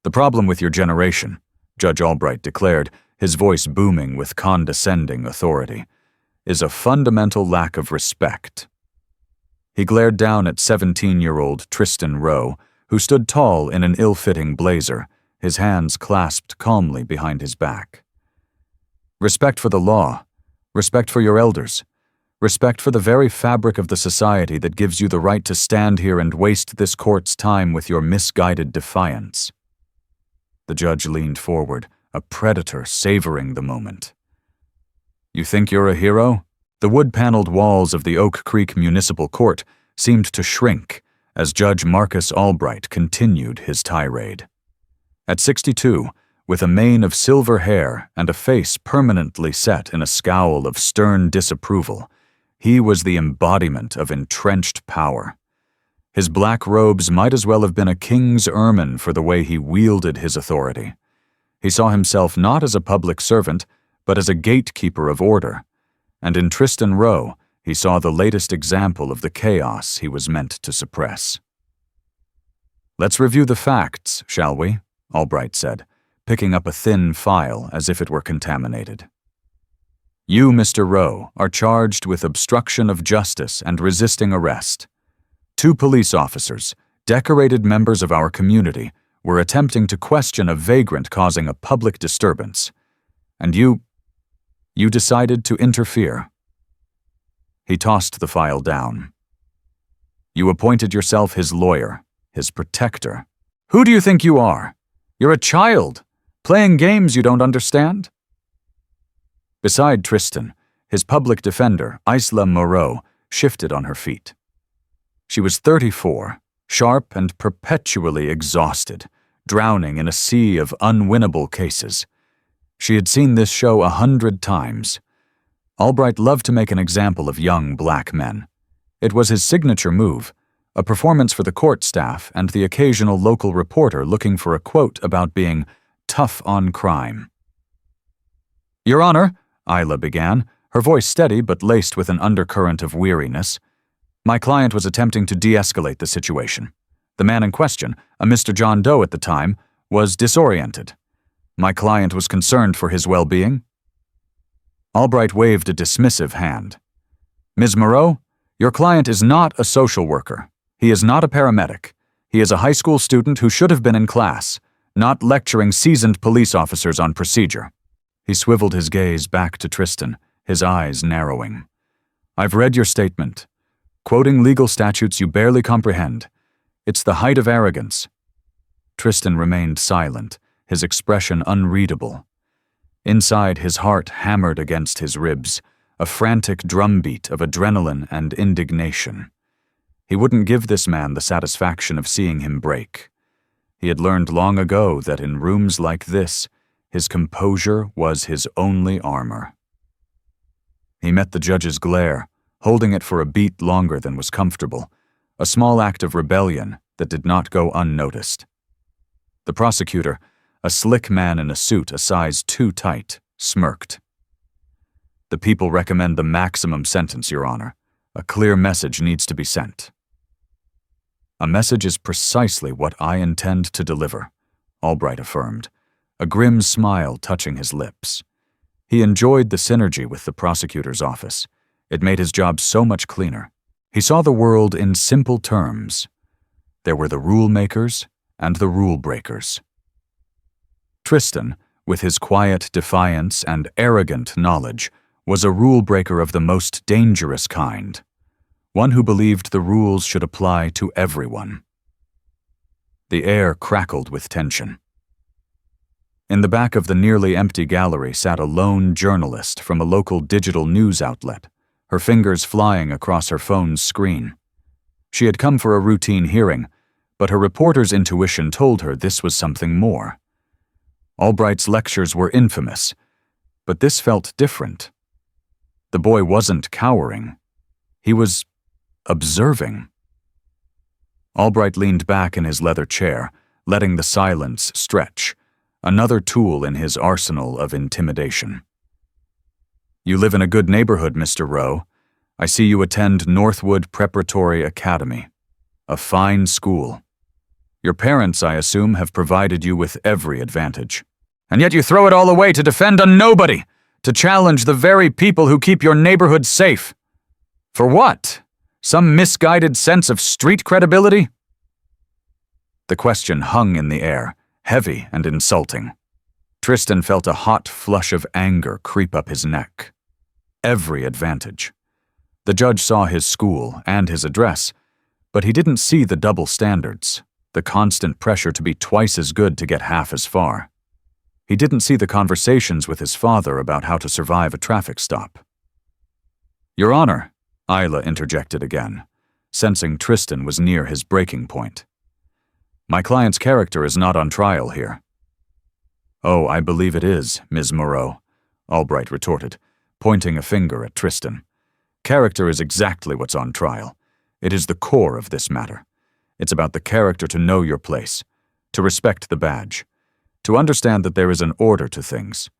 The problem with your generation, Judge Albright declared, his voice booming with condescending authority, is a fundamental lack of respect. He glared down at 17-year-old Tristan Rowe, who stood tall in an ill-fitting blazer, his hands clasped calmly behind his back. Respect for the law, respect for your elders, respect for the very fabric of the society that gives you the right to stand here and waste this court's time with your misguided defiance. The judge leaned forward, a predator savoring the moment. You think you're a hero? The wood-paneled walls of the Oak Creek Municipal Court seemed to shrink as Judge Marcus Albright continued his tirade. At 62, with a mane of silver hair and a face permanently set in a scowl of stern disapproval, he was the embodiment of entrenched power. His black robes might as well have been a king's ermine for the way he wielded his authority. He saw himself not as a public servant, but as a gatekeeper of order, and in Tristan Rowe, he saw the latest example of the chaos he was meant to suppress. Let's review the facts, shall we? Albright said, picking up a thin file as if it were contaminated. You, Mr. Rowe, are charged with obstruction of justice and resisting arrest. 2 police officers, decorated members of our community, were attempting to question a vagrant causing a public disturbance. And you decided to interfere. He tossed the file down. You appointed yourself his lawyer, his protector. Who do you think you are? You're a child, playing games you don't understand? Beside Tristan, his public defender, Isla Moreau, shifted on her feet. She was 34, sharp and perpetually exhausted, drowning in a sea of unwinnable cases. She had seen this show 100 times. Albright loved to make an example of young black men. It was his signature move, a performance for the court staff and the occasional local reporter looking for a quote about being tough on crime. Your Honor, Isla began, her voice steady but laced with an undercurrent of weariness. My client was attempting to de-escalate the situation. The man in question, a Mr. John Doe at the time, was disoriented. My client was concerned for his well-being. Albright waved a dismissive hand. Ms. Moreau, your client is not a social worker. He is not a paramedic. He is a high school student who should have been in class, not lecturing seasoned police officers on procedure. He swiveled his gaze back to Tristan, his eyes narrowing. I've read your statement. Quoting legal statutes you barely comprehend. It's the height of arrogance. Tristan remained silent, his expression unreadable. Inside, his heart hammered against his ribs, a frantic drumbeat of adrenaline and indignation. He wouldn't give this man the satisfaction of seeing him break. He had learned long ago that in rooms like this, his composure was his only armor. He met the judge's glare, holding it for a beat longer than was comfortable, a small act of rebellion that did not go unnoticed. The prosecutor, a slick man in a suit a size too tight, smirked. The people recommend the maximum sentence, Your Honor. A clear message needs to be sent. A message is precisely what I intend to deliver, Albright affirmed, a grim smile touching his lips. He enjoyed the synergy with the prosecutor's office. It made his job so much cleaner. He saw the world in simple terms. There were the rule makers and the rule breakers. Tristan, with his quiet defiance and arrogant knowledge, was a rule breaker of the most dangerous kind, one who believed the rules should apply to everyone. The air crackled with tension. In the back of the nearly empty gallery sat a lone journalist from a local digital news outlet, her fingers flying across her phone's screen. She had come for a routine hearing, but her reporter's intuition told her this was something more. Albright's lectures were infamous, but this felt different. The boy wasn't cowering. He was observing. Albright leaned back in his leather chair, letting the silence stretch, another tool in his arsenal of intimidation. You live in a good neighborhood, Mr. Rowe. I see you attend Northwood Preparatory Academy, a fine school. Your parents, I assume, have provided you with every advantage. And yet you throw it all away to defend a nobody, to challenge the very people who keep your neighborhood safe. For what? Some misguided sense of street credibility? The question hung in the air, heavy and insulting. Tristan felt a hot flush of anger creep up his neck. Every advantage. The judge saw his school and his address, but he didn't see the double standards, the constant pressure to be twice as good to get half as far. He didn't see the conversations with his father about how to survive a traffic stop. Your Honor, Isla interjected again, sensing Tristan was near his breaking point. My client's character is not on trial here. Oh, I believe it is, Ms. Moreau, Albright retorted, pointing a finger at Tristan. Character is exactly what's on trial. It is the core of this matter. It's about the character to know your place, to respect the badge, to understand that there is an order to things.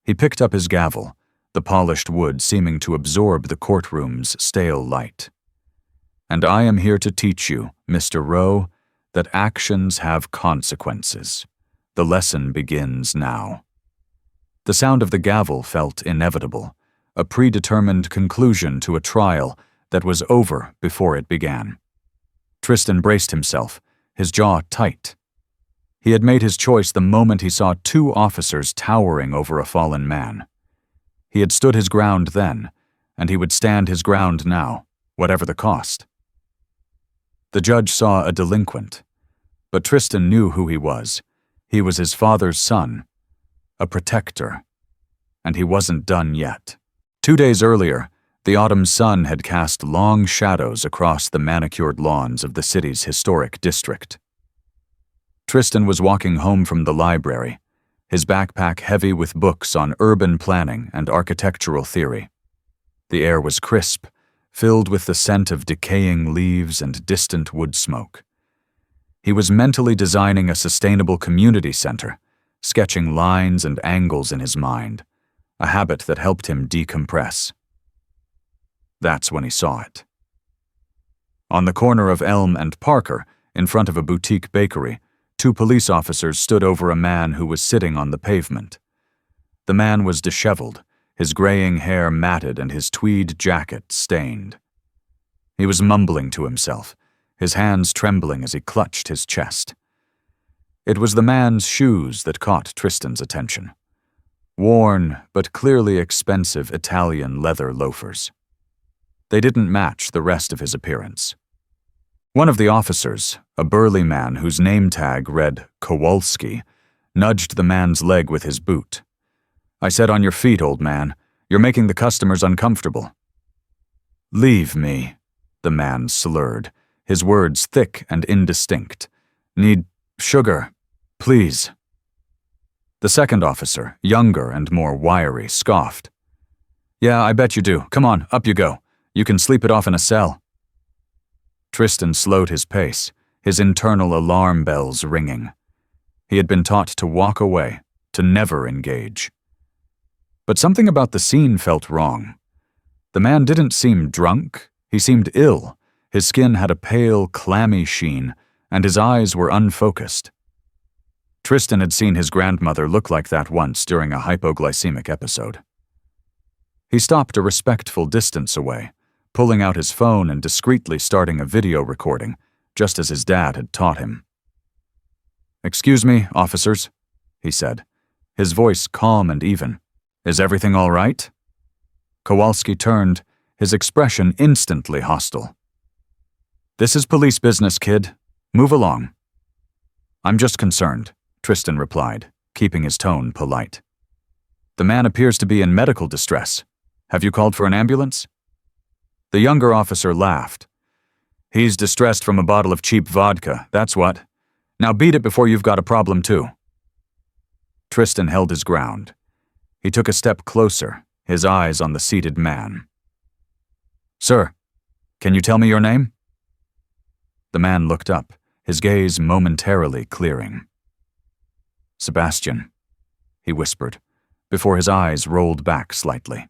He picked up his gavel, the polished wood seeming to absorb the courtroom's stale light. And I am here to teach you, Mr. Rowe, that actions have consequences. The lesson begins now. The sound of the gavel felt inevitable, a predetermined conclusion to a trial that was over before it began. Tristan braced himself, his jaw tight. He had made his choice the moment he saw two officers towering over a fallen man. He had stood his ground then, and he would stand his ground now, whatever the cost. The judge saw a delinquent, but Tristan knew who he was. He was his father's son, a protector, and he wasn't done yet. 2 days earlier, the autumn sun had cast long shadows across the manicured lawns of the city's historic district. Tristan was walking home from the library, his backpack heavy with books on urban planning and architectural theory. The air was crisp, filled with the scent of decaying leaves and distant wood smoke. He was mentally designing a sustainable community center, sketching lines and angles in his mind, a habit that helped him decompress. That's when he saw it. On the corner of Elm and Parker, in front of a boutique bakery, 2 police officers stood over a man who was sitting on the pavement. The man was disheveled, his graying hair matted and his tweed jacket stained. He was mumbling to himself, his hands trembling as he clutched his chest. It was the man's shoes that caught Tristan's attention. Worn, but clearly expensive Italian leather loafers. They didn't match the rest of his appearance. One of the officers, a burly man whose name tag read Kowalski, nudged the man's leg with his boot. I said, "On your feet, old man. You're making the customers uncomfortable." "Leave me," the man slurred, his words thick and indistinct. "Need sugar, please." The second officer, younger and more wiry, scoffed. "Yeah, I bet you do. Come on, up you go. You can sleep it off in a cell." Tristan slowed his pace, his internal alarm bells ringing. He had been taught to walk away, to never engage. But something about the scene felt wrong. The man didn't seem drunk, he seemed ill. His skin had a pale, clammy sheen, and his eyes were unfocused. Tristan had seen his grandmother look like that once during a hypoglycemic episode. He stopped a respectful distance away, pulling out his phone and discreetly starting a video recording, just as his dad had taught him. "Excuse me, officers," he said, his voice calm and even. "Is everything all right?" Kowalski turned, his expression instantly hostile. "This is police business, kid. Move along." "I'm just concerned," Tristan replied, keeping his tone polite. "The man appears to be in medical distress. Have you called for an ambulance?" The younger officer laughed. "He's distressed from a bottle of cheap vodka, that's what. Now beat it before you've got a problem too." Tristan held his ground. He took a step closer, his eyes on the seated man. "Sir, can you tell me your name?" The man looked up, his gaze momentarily clearing. "Sebastian," he whispered, before his eyes rolled back slightly.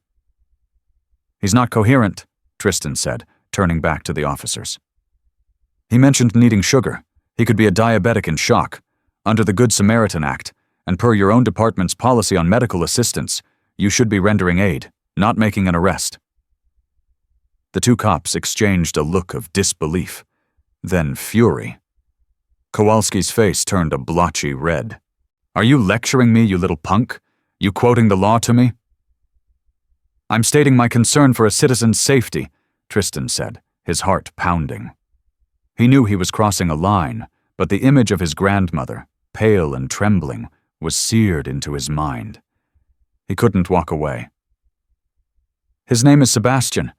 "He's not coherent," Tristan said, turning back to the officers. "He mentioned needing sugar. He could be a diabetic in shock. Under the Good Samaritan Act, and per your own department's policy on medical assistance, you should be rendering aid, not making an arrest." The two cops exchanged a look of disbelief, then fury. Kowalski's face turned a blotchy red. "Are you lecturing me, you little punk? You quoting the law to me?" "I'm stating my concern for a citizen's safety," Tristan said, his heart pounding. He knew he was crossing a line, but the image of his grandmother, pale and trembling, was seared into his mind. He couldn't walk away. "His name is Sebastian.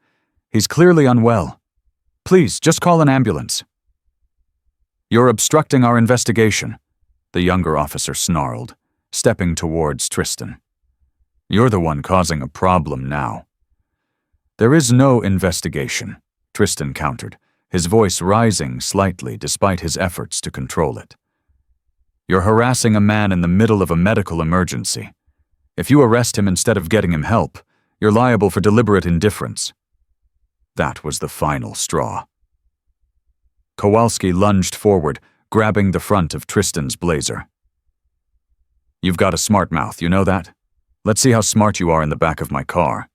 He's clearly unwell. Please, just call an ambulance." "You're obstructing our investigation," the younger officer snarled, stepping towards Tristan. "You're the one causing a problem now." "There is no investigation," Tristan countered, his voice rising slightly despite his efforts to control it. "You're harassing a man in the middle of a medical emergency. If you arrest him instead of getting him help, you're liable for deliberate indifference." That was the final straw. Kowalski lunged forward, grabbing the front of Tristan's blazer. "You've got a smart mouth, you know that? Let's see how smart you are in the back of my car."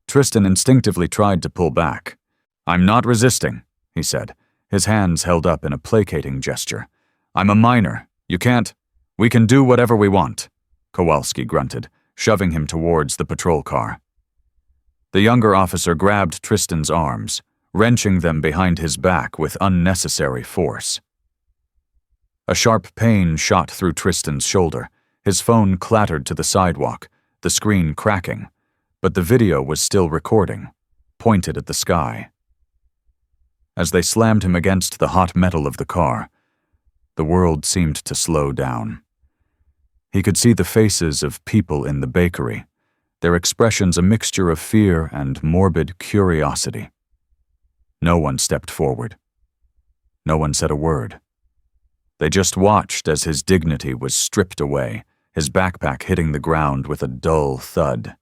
Tristan instinctively tried to pull back. "I'm not resisting," he said, his hands held up in a placating gesture. "I'm a minor. You can't—" "We can do whatever we want," Kowalski grunted, shoving him towards the patrol car. The younger officer grabbed Tristan's arms, wrenching them behind his back with unnecessary force. A sharp pain shot through Tristan's shoulder. His phone clattered to the sidewalk, the screen cracking, but the video was still recording, pointed at the sky. As they slammed him against the hot metal of the car, the world seemed to slow down. He could see the faces of people in the bakery, their expressions a mixture of fear and morbid curiosity. No one stepped forward. No one said a word. They just watched as his dignity was stripped away, his backpack hitting the ground with a dull thud.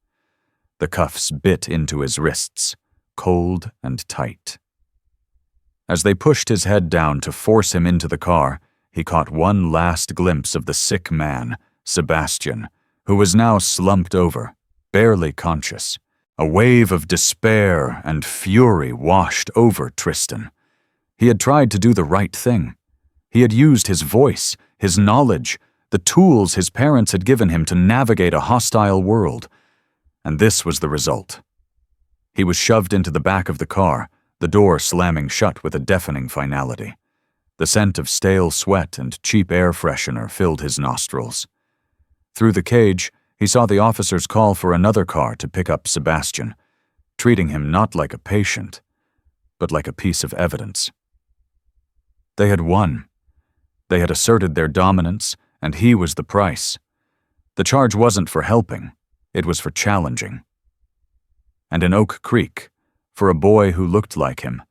The cuffs bit into his wrists, cold and tight. As they pushed his head down to force him into the car, he caught one last glimpse of the sick man, Sebastian, who was now slumped over, barely conscious. A wave of despair and fury washed over Tristan. He had tried to do the right thing. He had used his voice, his knowledge, the tools his parents had given him to navigate a hostile world. And this was the result. He was shoved into the back of the car, the door slamming shut with a deafening finality. The scent of stale sweat and cheap air freshener filled his nostrils. Through the cage, he saw the officers call for another car to pick up Sebastian, treating him not like a patient, but like a piece of evidence. They had won. They had asserted their dominance, and he was the price. The charge wasn't for helping, it was for challenging. And in Oak Creek, for a boy who looked like him,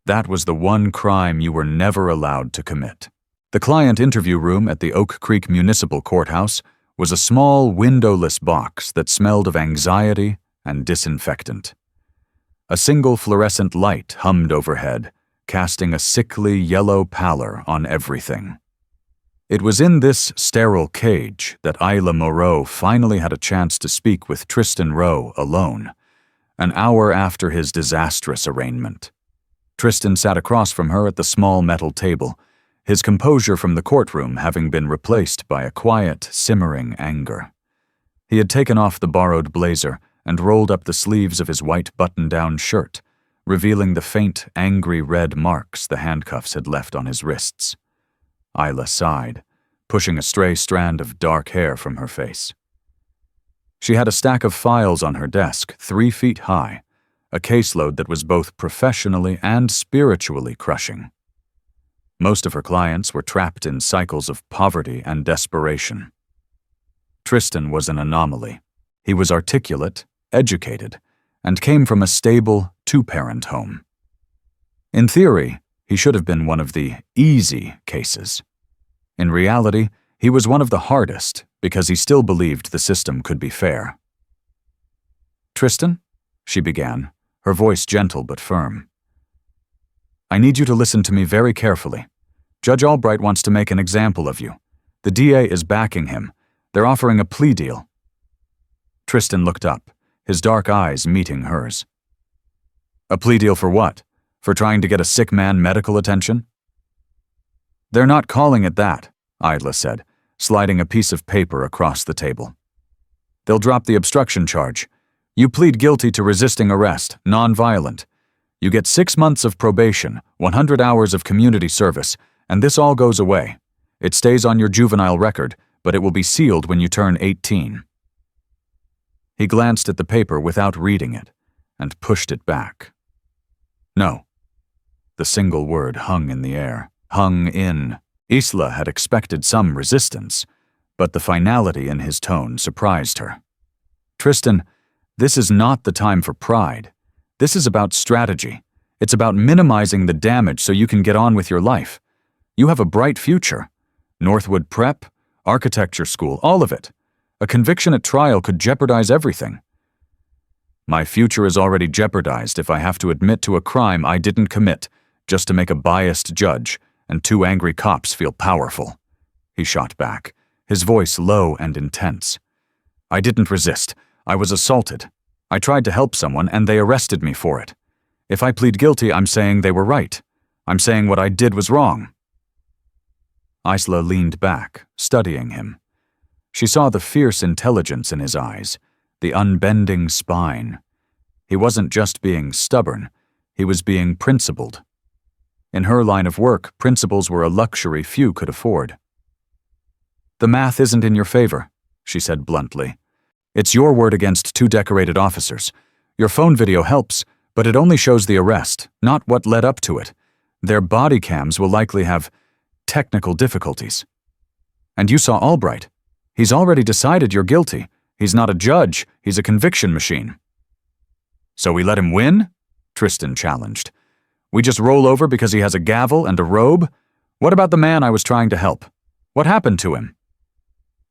that was the one crime you were never allowed to commit. The client interview room at the Oak Creek Municipal Courthouse was a small, windowless box that smelled of anxiety and disinfectant. A single fluorescent light hummed overhead, casting a sickly yellow pallor on everything. It was in this sterile cage that Isla Moreau finally had a chance to speak with Tristan Rowe alone, an hour after his disastrous arraignment. Tristan sat across from her at the small metal table, his composure from the courtroom having been replaced by a quiet, simmering anger. He had taken off the borrowed blazer and rolled up the sleeves of his white button-down shirt, revealing the faint, angry red marks the handcuffs had left on his wrists. Isla sighed, pushing a stray strand of dark hair from her face. She had a stack of files on her desk, 3 feet high, a caseload that was both professionally and spiritually crushing. Most of her clients were trapped in cycles of poverty and desperation. Tristan was an anomaly. He was articulate, educated, and came from a stable, 2-parent home. In theory, he should have been one of the easy cases. In reality, he was one of the hardest because he still believed the system could be fair. "Tristan," she began, her voice gentle but firm. "I need you to listen to me very carefully. Judge Albright wants to make an example of you. The DA is backing him. They're offering a plea deal." Tristan looked up, his dark eyes meeting hers. "A plea deal for what? For trying to get a sick man medical attention?" "They're not calling it that," Isla said, sliding a piece of paper across the table. "They'll drop the obstruction charge. You plead guilty to resisting arrest, non-violent. You get 6 months of probation, 100 hours of community service, and this all goes away. It stays on your juvenile record, but it will be sealed when you turn 18. He glanced at the paper without reading it, and pushed it back. "No." The single word hung in the air. Hung in. Isla had expected some resistance, but the finality in his tone surprised her. "Tristan, this is not the time for pride. This is about strategy. It's about minimizing the damage so you can get on with your life. You have a bright future. Northwood Prep, architecture school, all of it. A conviction at trial could jeopardize everything." "My future is already jeopardized if I have to admit to a crime I didn't commit just to make a biased judge and 2 angry cops feel powerful," he shot back, his voice low and intense. "I didn't resist. I was assaulted. I tried to help someone and they arrested me for it. If I plead guilty, I'm saying they were right. I'm saying what I did was wrong." Isla leaned back, studying him. She saw the fierce intelligence in his eyes, the unbending spine. He wasn't just being stubborn, he was being principled. In her line of work, principles were a luxury few could afford. "The math isn't in your favor," she said bluntly. "It's your word against 2 decorated officers. Your phone video helps, but it only shows the arrest, not what led up to it. Their body cams will likely have technical difficulties. And you saw Albright. He's already decided you're guilty. He's not a judge, he's a conviction machine." "So we let him win?" Tristan challenged. "We just roll over because he has a gavel and a robe? What about the man I was trying to help? What happened to him?"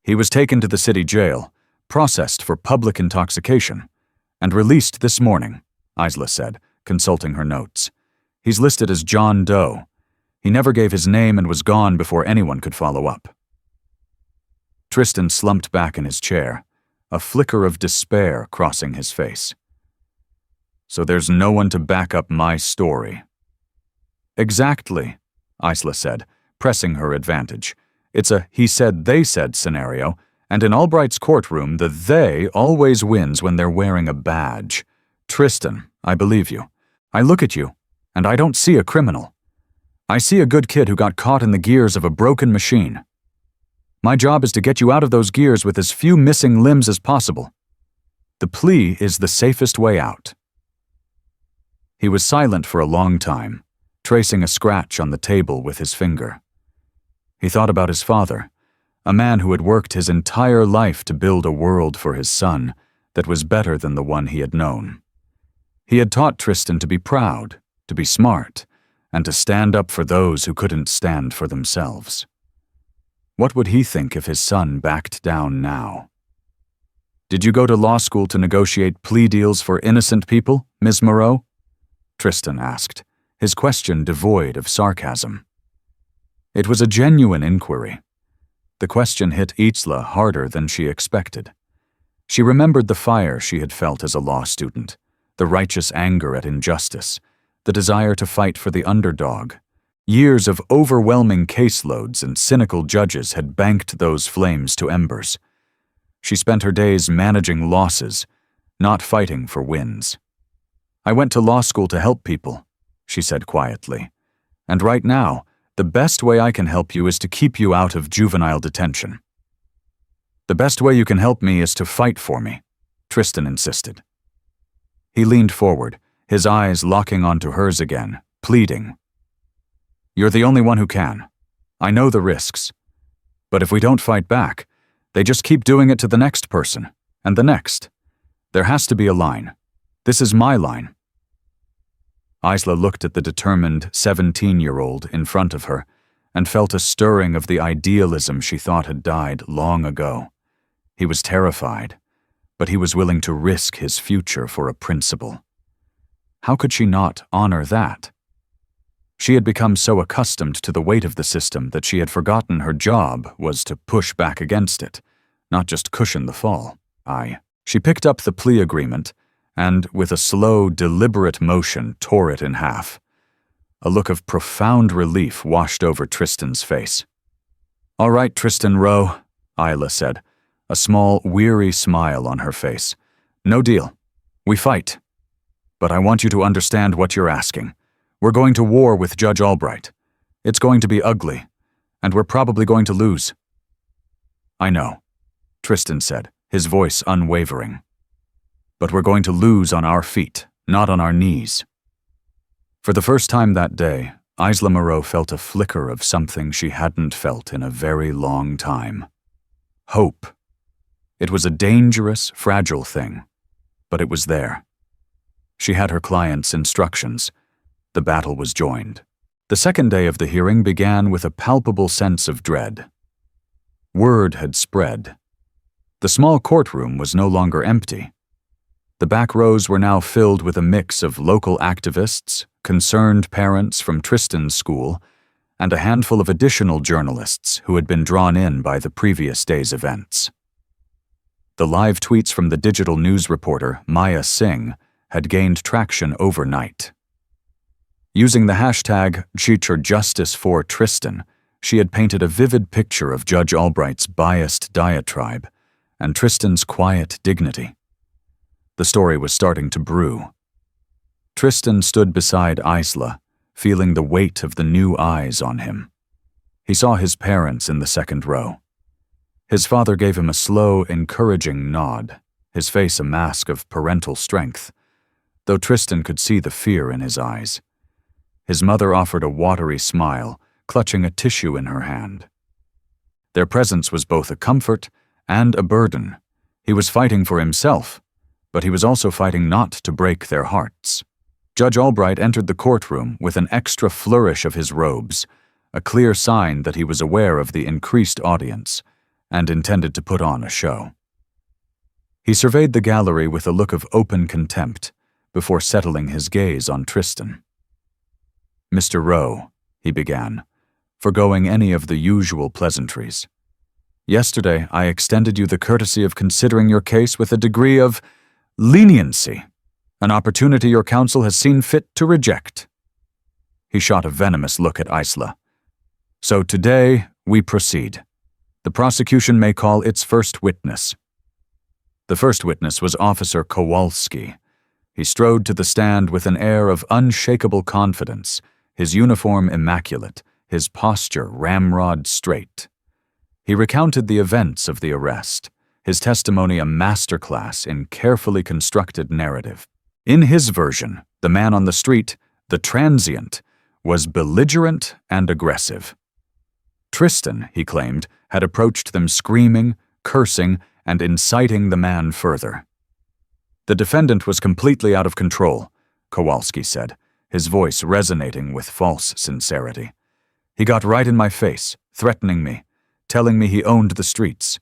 "He was taken to the city jail, processed for public intoxication, and released this morning," Isla said, consulting her notes. "He's listed as John Doe. He never gave his name and was gone before anyone could follow up." Tristan slumped back in his chair, a flicker of despair crossing his face. "So there's no one to back up my story." "Exactly," Isla said, pressing her advantage. "It's a he said, they said scenario, and in Albright's courtroom, the they always wins when they're wearing a badge. Tristan, I believe you. I look at you, and I don't see a criminal. I see a good kid who got caught in the gears of a broken machine. My job is to get you out of those gears with as few missing limbs as possible. The plea is the safest way out." He was silent for a long time, tracing a scratch on the table with his finger. He thought about his father, a man who had worked his entire life to build a world for his son that was better than the one he had known. He had taught Tristan to be proud, to be smart, and to stand up for those who couldn't stand for themselves. What would he think if his son backed down now? "Did you go to law school to negotiate plea deals for innocent people, Ms. Moreau?" Tristan asked, his question devoid of sarcasm. It was a genuine inquiry. The question hit Isla harder than she expected. She remembered the fire she had felt as a law student, the righteous anger at injustice, the desire to fight for the underdog. Years of overwhelming caseloads and cynical judges had banked those flames to embers. She spent her days managing losses, not fighting for wins. "I went to law school to help people," she said quietly. "And right now, the best way I can help you is to keep you out of juvenile detention." "The best way you can help me is to fight for me," Tristan insisted. He leaned forward, his eyes locking onto hers again, pleading. "You're the only one who can. I know the risks. But if we don't fight back, they just keep doing it to the next person, and the next. There has to be a line. This is my line." Isla looked at the determined 17-year-old in front of her and felt a stirring of the idealism she thought had died long ago. He was terrified, but he was willing to risk his future for a principle. How could she not honor that? She had become so accustomed to the weight of the system that she had forgotten her job was to push back against it, not just cushion the fall. She picked up the plea agreement and, with a slow, deliberate motion, tore it in half. A look of profound relief washed over Tristan's face. "All right, Tristan Rowe," Isla said, a small, weary smile on her face. "No deal. We fight. But I want you to understand what you're asking. We're going to war with Judge Albright. It's going to be ugly, and we're probably going to lose." "I know," Tristan said, his voice unwavering. "But we're going to lose on our feet, not on our knees." For the first time that day, Isla Moreau felt a flicker of something she hadn't felt in a very long time. Hope. It was a dangerous, fragile thing, but it was there. She had her client's instructions. The battle was joined. The second day of the hearing began with a palpable sense of dread. Word had spread. The small courtroom was no longer empty. The back rows were now filled with a mix of local activists, concerned parents from Tristan's school, and a handful of additional journalists who had been drawn in by the previous day's events. The live tweets from the digital news reporter, Maya Singh, had gained traction overnight. Using the hashtag #CheaterJusticeForTristan, she had painted a vivid picture of Judge Albright's biased diatribe and Tristan's quiet dignity. The story was starting to brew. Tristan stood beside Isla, feeling the weight of the new eyes on him. He saw his parents in the second row. His father gave him a slow, encouraging nod, his face a mask of parental strength, though Tristan could see the fear in his eyes. His mother offered a watery smile, clutching a tissue in her hand. Their presence was both a comfort and a burden. He was fighting for himself, but he was also fighting not to break their hearts. Judge Albright entered the courtroom with an extra flourish of his robes, a clear sign that he was aware of the increased audience and intended to put on a show. He surveyed the gallery with a look of open contempt before settling his gaze on Tristan. "Mr. Rowe," he began, forgoing any of the usual pleasantries. "Yesterday I extended you the courtesy of considering your case with a degree of leniency, an opportunity your counsel has seen fit to reject." He shot a venomous look at Isla. "So today we proceed. The prosecution may call its first witness." The first witness was Officer Kowalski. He strode to the stand with an air of unshakable confidence, his uniform immaculate, his posture ramrod straight. He recounted the events of the arrest, his testimony a masterclass in carefully constructed narrative. In his version, the man on the street, the transient, was belligerent and aggressive. Tristan, he claimed, had approached them screaming, cursing, and inciting the man further. "The defendant was completely out of control," Kowalski said, his voice resonating with false sincerity. "He got right in my face, threatening me, telling me he owned the streets.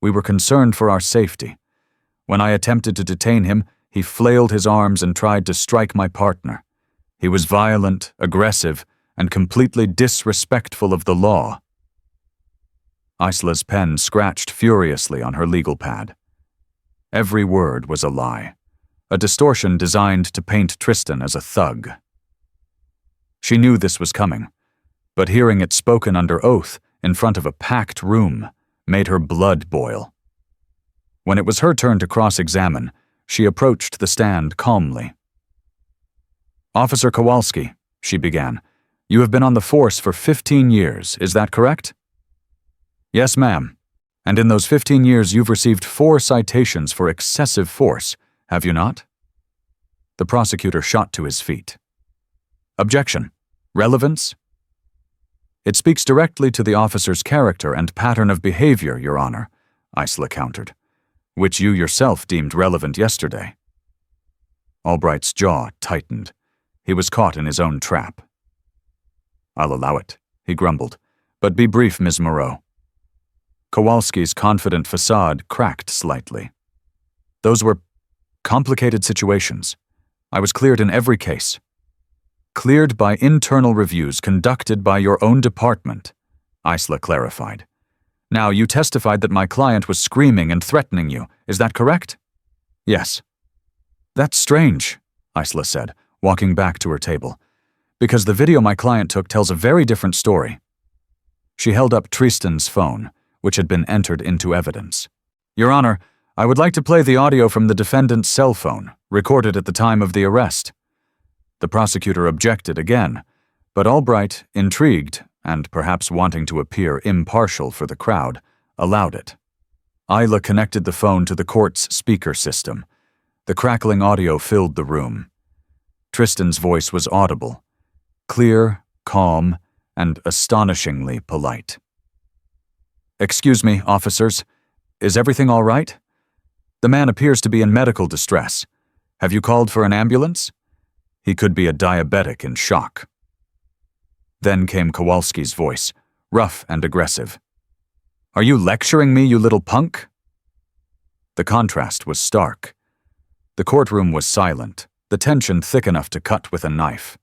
We were concerned for our safety. When I attempted to detain him, he flailed his arms and tried to strike my partner. He was violent, aggressive, and completely disrespectful of the law." Isla's pen scratched furiously on her legal pad. Every word was a lie, a distortion designed to paint Tristan as a thug. She knew this was coming, but hearing it spoken under oath in front of a packed room made her blood boil. When it was her turn to cross-examine, she approached the stand calmly. "Officer Kowalski," she began, "you have been on the force for 15 years, is that correct?" "Yes, ma'am. And in those 15 years you've received 4 citations for excessive force, have you not?" The prosecutor shot to his feet. "Objection. Relevance?" "It speaks directly to the officer's character and pattern of behavior, Your Honor," Isla countered, "which you yourself deemed relevant yesterday." Albright's jaw tightened. He was caught in his own trap. "I'll allow it," he grumbled, "but be brief, Ms. Moreau." Kowalski's confident facade cracked slightly. "Those were complicated situations. I was cleared in every case." Cleared by internal reviews conducted by your own department, Isla clarified. Now, you testified that my client was screaming and threatening you. Is that correct? Yes. That's strange, Isla said, walking back to her table, because the video my client took tells a very different story. She held up Tristan's phone, which had been entered into evidence. Your Honor, I would like to play the audio from the defendant's cell phone, recorded at the time of the arrest. The prosecutor objected again, but Albright, intrigued, and perhaps wanting to appear impartial for the crowd, allowed it. Isla connected the phone to the court's speaker system. The crackling audio filled the room. Tristan's voice was audible, clear, calm, and astonishingly polite. Excuse me, officers. Is everything all right? The man appears to be in medical distress. Have you called for an ambulance? He could be a diabetic in shock. Then came Kowalski's voice, rough and aggressive. Are you lecturing me, you little punk? The contrast was stark. The courtroom was silent, the tension thick enough to cut with a knife.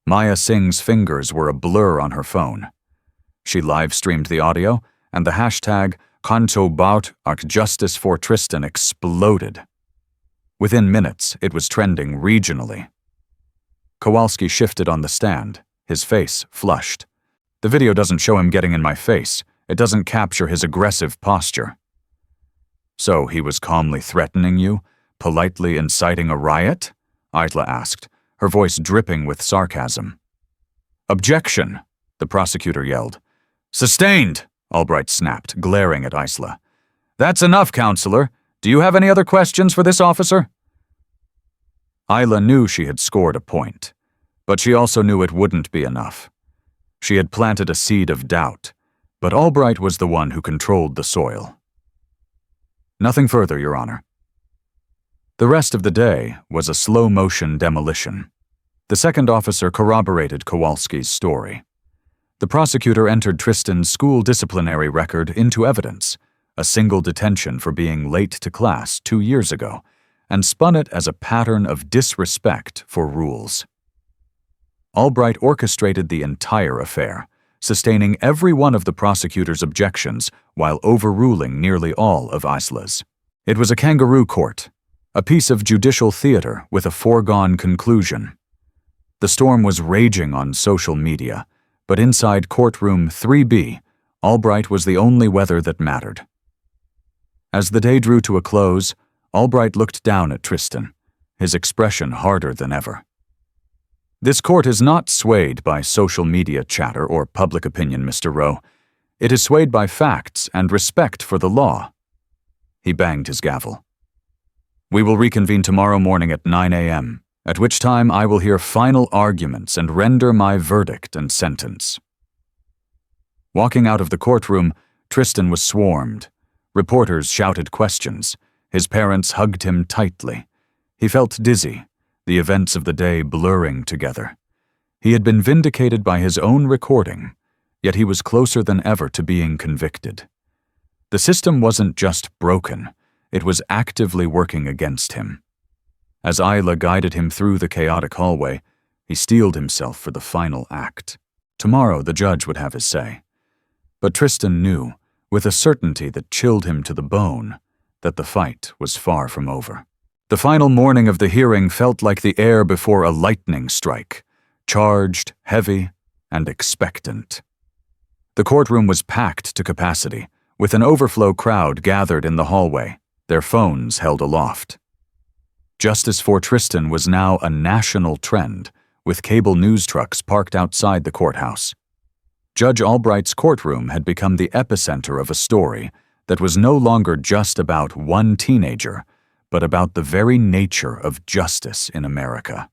Maya Singh's fingers were a blur on her phone. She live-streamed the audio, and the hashtag #ContoBout Justice for Tristan exploded. Within minutes, it was trending regionally. Kowalski shifted on the stand, his face flushed. The video doesn't show him getting in my face. It doesn't capture his aggressive posture. So he was calmly threatening you, politely inciting a riot? Isla asked, her voice dripping with sarcasm. Objection, the prosecutor yelled. Sustained, Albright snapped, glaring at Isla. That's enough, counselor. Do you have any other questions for this officer? Isla knew she had scored a point, but she also knew it wouldn't be enough. She had planted a seed of doubt, but Albright was the one who controlled the soil. Nothing further, Your Honor. The rest of the day was a slow-motion demolition. The second officer corroborated Kowalski's story. The prosecutor entered Tristan's school disciplinary record into evidence, a single detention for being late to class 2 years ago, and spun it as a pattern of disrespect for rules. Albright orchestrated the entire affair, sustaining every one of the prosecutor's objections while overruling nearly all of Isla's. It was a kangaroo court, a piece of judicial theater with a foregone conclusion. The storm was raging on social media, but inside courtroom 3B, Albright was the only weather that mattered. As the day drew to a close, Albright looked down at Tristan, his expression harder than ever. This court is not swayed by social media chatter or public opinion, Mr. Rowe. It is swayed by facts and respect for the law. He banged his gavel. We will reconvene tomorrow morning at 9 a.m., at which time I will hear final arguments and render my verdict and sentence. Walking out of the courtroom, Tristan was swarmed. Reporters shouted questions. His parents hugged him tightly. He felt dizzy, the events of the day blurring together. He had been vindicated by his own recording, yet he was closer than ever to being convicted. The system wasn't just broken, it was actively working against him. As Isla guided him through the chaotic hallway, he steeled himself for the final act. Tomorrow the judge would have his say. But Tristan knew, with a certainty that chilled him to the bone, that the fight was far from over. The final morning of the hearing felt like the air before a lightning strike, charged, heavy, and expectant. The courtroom was packed to capacity, with an overflow crowd gathered in the hallway, their phones held aloft. Justice for Tristan was now a national trend, with cable news trucks parked outside the courthouse. Judge Albright's courtroom had become the epicenter of a story that was no longer just about one teenager, but about the very nature of justice in America.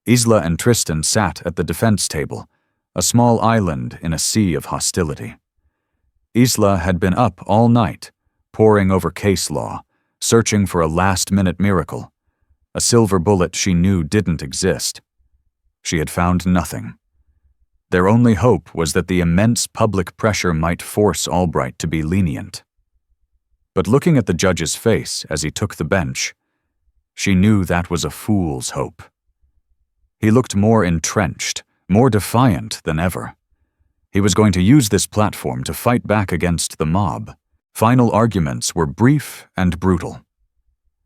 Isla and Tristan sat at the defense table, a small island in a sea of hostility. Isla had been up all night, poring over case law, searching for a last-minute miracle, a silver bullet she knew didn't exist. She had found nothing. Their only hope was that the immense public pressure might force Albright to be lenient. But looking at the judge's face as he took the bench, she knew that was a fool's hope. He looked more entrenched, more defiant than ever. He was going to use this platform to fight back against the mob. Final arguments were brief and brutal.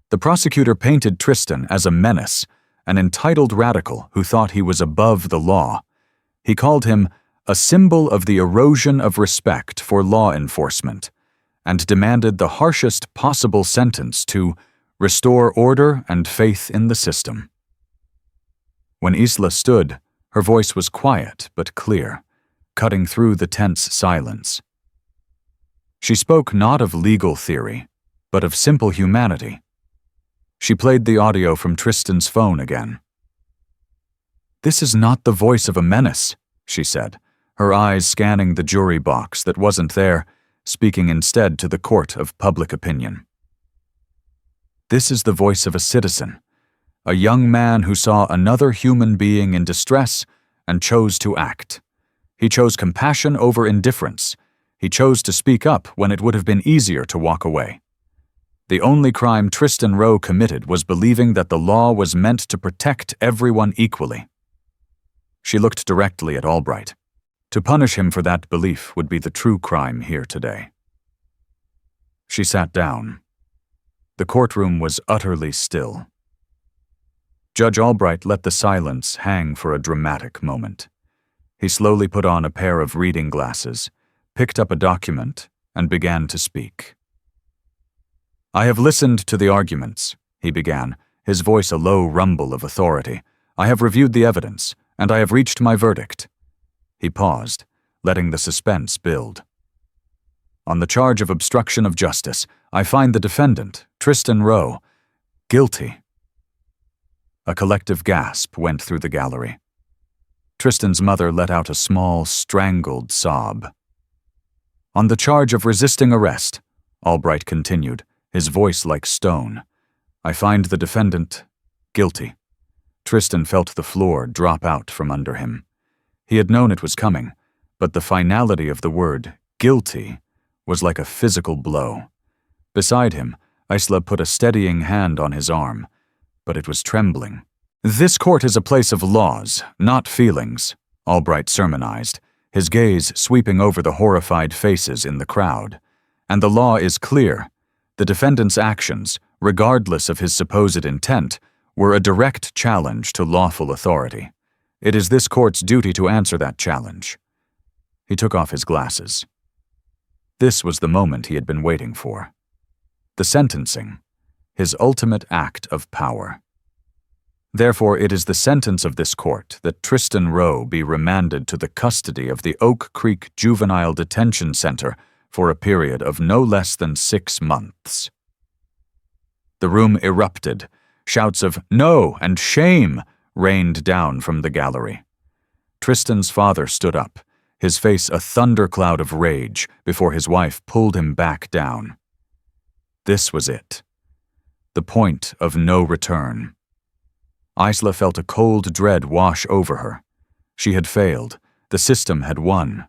The prosecutor painted Tristan as a menace, an entitled radical who thought he was above the law. He called him a symbol of the erosion of respect for law enforcement, and demanded the harshest possible sentence to restore order and faith in the system. When Isla stood, her voice was quiet but clear, cutting through the tense silence. She spoke not of legal theory, but of simple humanity. She played the audio from Tristan's phone again. "This is not the voice of a menace," she said, her eyes scanning the jury box that wasn't there, speaking instead to the court of public opinion. "This is the voice of a citizen, a young man who saw another human being in distress and chose to act. He chose compassion over indifference. He chose to speak up when it would have been easier to walk away. The only crime Tristan Rowe committed was believing that the law was meant to protect everyone equally." She looked directly at Albright. To punish him for that belief would be the true crime here today. She sat down. The courtroom was utterly still. Judge Albright let the silence hang for a dramatic moment. He slowly put on a pair of reading glasses, picked up a document, and began to speak. "I have listened to the arguments," he began, his voice a low rumble of authority. "I have reviewed the evidence, and I have reached my verdict." He paused, letting the suspense build. "On the charge of obstruction of justice, I find the defendant, Tristan Rowe, guilty." A collective gasp went through the gallery. Tristan's mother let out a small, strangled sob. "On the charge of resisting arrest," Albright continued, his voice like stone, "I find the defendant guilty." Tristan felt the floor drop out from under him. He had known it was coming, but the finality of the word guilty was like a physical blow. Beside him, Isla put a steadying hand on his arm, but it was trembling. "This court is a place of laws, not feelings," Albright sermonized, his gaze sweeping over the horrified faces in the crowd. "And the law is clear. The defendant's actions, regardless of his supposed intent, were a direct challenge to lawful authority. It is this court's duty to answer that challenge." He took off his glasses. This was the moment he had been waiting for. The sentencing, his ultimate act of power. "Therefore, it is the sentence of this court that Tristan Rowe be remanded to the custody of the Oak Creek Juvenile Detention Center for a period of no less than 6 months." The room erupted. Shouts of "No" and "Shame" rained down from the gallery. Tristan's father stood up, his face a thundercloud of rage, before his wife pulled him back down. This was it. The point of no return. Isla felt a cold dread wash over her. She had failed. The system had won.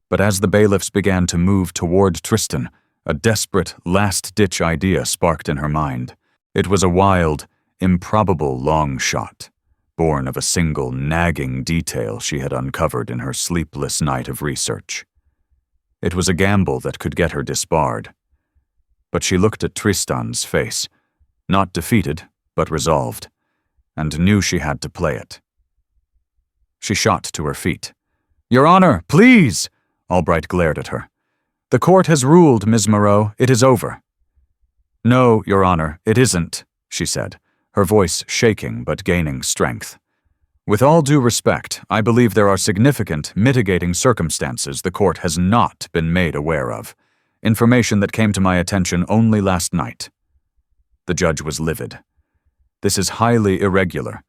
But as the bailiffs began to move toward Tristan, a desperate, last-ditch idea sparked in her mind. It was a wild, improbable long shot, born of a single nagging detail she had uncovered in her sleepless night of research. It was a gamble that could get her disbarred. But she looked at Tristan's face, not defeated, but resolved, and knew she had to play it. She shot to her feet. "Your Honor, please!" Albright glared at her. "The court has ruled, Ms. Moreau. It is over." "No, Your Honor, it isn't," she said, her voice shaking but gaining strength. "With all due respect, I believe there are significant mitigating circumstances the court has not been made aware of. Information that came to my attention only last night." The judge was livid. "This is highly irregular.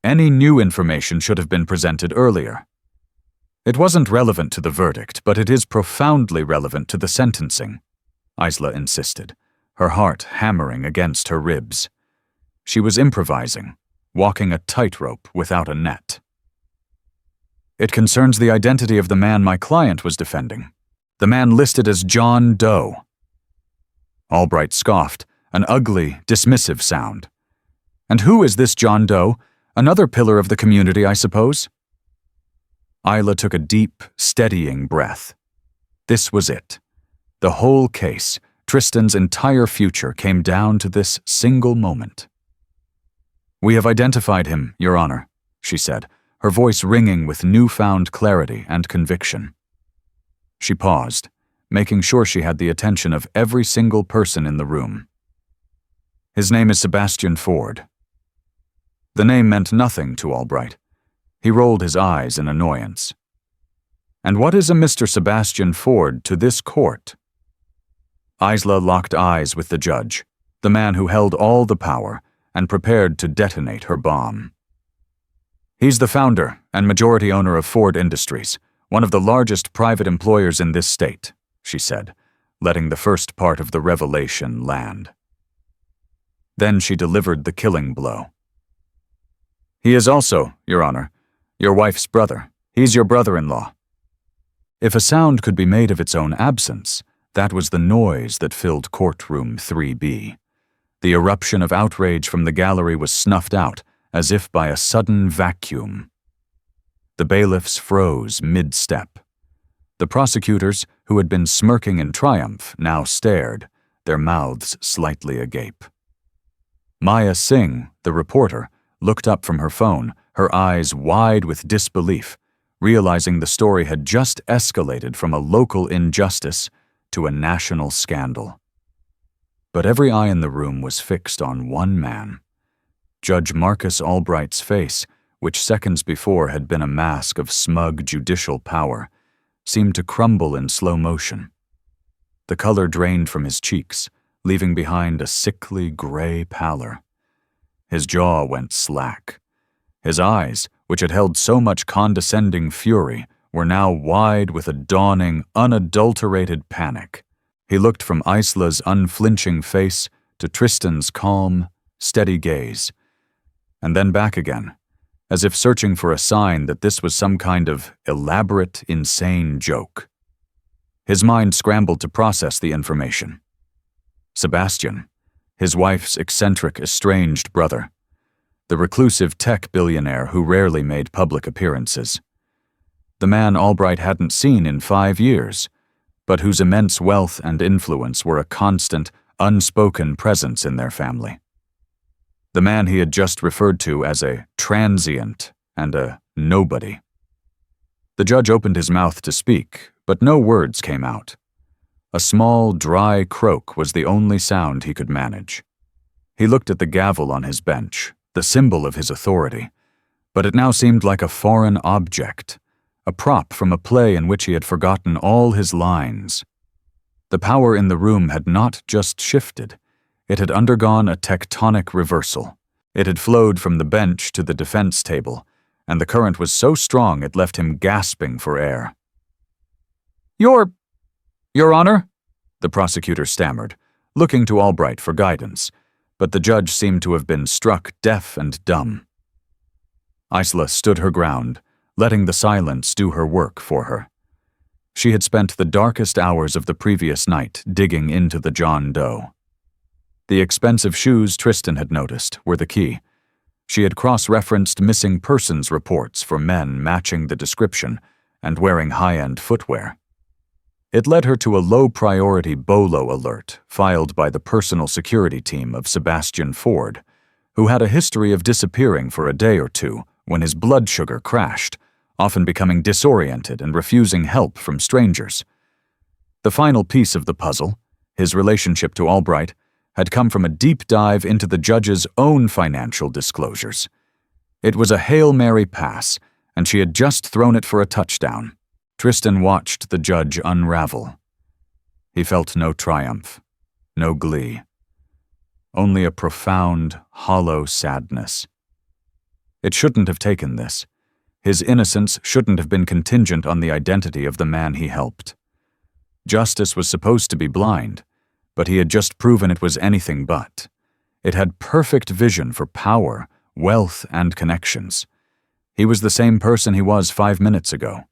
Any new information should have been presented earlier." "It wasn't relevant to the verdict, but it is profoundly relevant to the sentencing," Isla insisted, her heart hammering against her ribs. She was improvising, walking a tightrope without a net. "It concerns the identity of the man my client was defending, the man listed as John Doe." Albright scoffed, an ugly, dismissive sound. "And who is this John Doe? Another pillar of the community, I suppose? Isla took a deep, steadying breath. This was it. The whole case, Tristan's entire future, came down to this single moment. "We have identified him, Your Honor," she said, her voice ringing with newfound clarity and conviction. She paused, making sure she had the attention of every single person in the room. "His name is Sebastian Ford." The name meant nothing to Albright. He rolled his eyes in annoyance. "And what is a Mr. Sebastian Ford to this court?" Isla locked eyes with the judge, the man who held all the power and prepared to detonate her bomb. "He's the founder and majority owner of Ford Industries, one of the largest private employers in this state," she said, letting the first part of the revelation land. Then she delivered the killing blow. "He is also, Your Honor, your wife's brother. He's your brother-in-law." If a sound could be made of its own absence, that was the noise that filled courtroom 3B. The eruption of outrage from the gallery was snuffed out, as if by a sudden vacuum. The bailiffs froze mid-step. The prosecutors, who had been smirking in triumph, now stared, their mouths slightly agape. Maya Singh, the reporter, looked up from her phone, her eyes wide with disbelief, realizing the story had just escalated from a local injustice to a national scandal. But every eye in the room was fixed on one man. Judge Marcus Albright's face, which seconds before had been a mask of smug judicial power, seemed to crumble in slow motion. The color drained from his cheeks, leaving behind a sickly gray pallor. His jaw went slack. His eyes, which had held so much condescending fury, were now wide with a dawning, unadulterated panic. He looked from Isla's unflinching face to Tristan's calm, steady gaze, and then back again, as if searching for a sign that this was some kind of elaborate, insane joke. His mind scrambled to process the information. Sebastian, his wife's eccentric, estranged brother, the reclusive tech billionaire who rarely made public appearances. The man Albright hadn't seen in 5 years, but whose immense wealth and influence were a constant, unspoken presence in their family. The man he had just referred to as a transient and a nobody. The judge opened his mouth to speak, but no words came out. A small, dry croak was the only sound he could manage. He looked at the gavel on his bench, the symbol of his authority, but it now seemed like a foreign object, a prop from a play in which he had forgotten all his lines. The power in the room had not just shifted, it had undergone a tectonic reversal. It had flowed from the bench to the defense table, and the current was so strong it left him gasping for air. Your Honor," the prosecutor stammered, looking to Albright for guidance, but the judge seemed to have been struck deaf and dumb. Isla stood her ground, letting the silence do her work for her. She had spent the darkest hours of the previous night digging into the John Doe. The expensive shoes Tristan had noticed were the key. She had cross-referenced missing persons reports for men matching the description and wearing high-end footwear. It led her to a low-priority BOLO alert filed by the personal security team of Sebastian Ford, who had a history of disappearing for a day or two when his blood sugar crashed, often becoming disoriented and refusing help from strangers. The final piece of the puzzle, his relationship to Albright, had come from a deep dive into the judge's own financial disclosures. It was a Hail Mary pass, and she had just thrown it for a touchdown. Tristan watched the judge unravel. He felt no triumph, no glee. Only a profound, hollow sadness. It shouldn't have taken this. His innocence shouldn't have been contingent on the identity of the man he helped. Justice was supposed to be blind, but he had just proven it was anything but. It had perfect vision for power, wealth, and connections. He was the same person he was 5 minutes ago.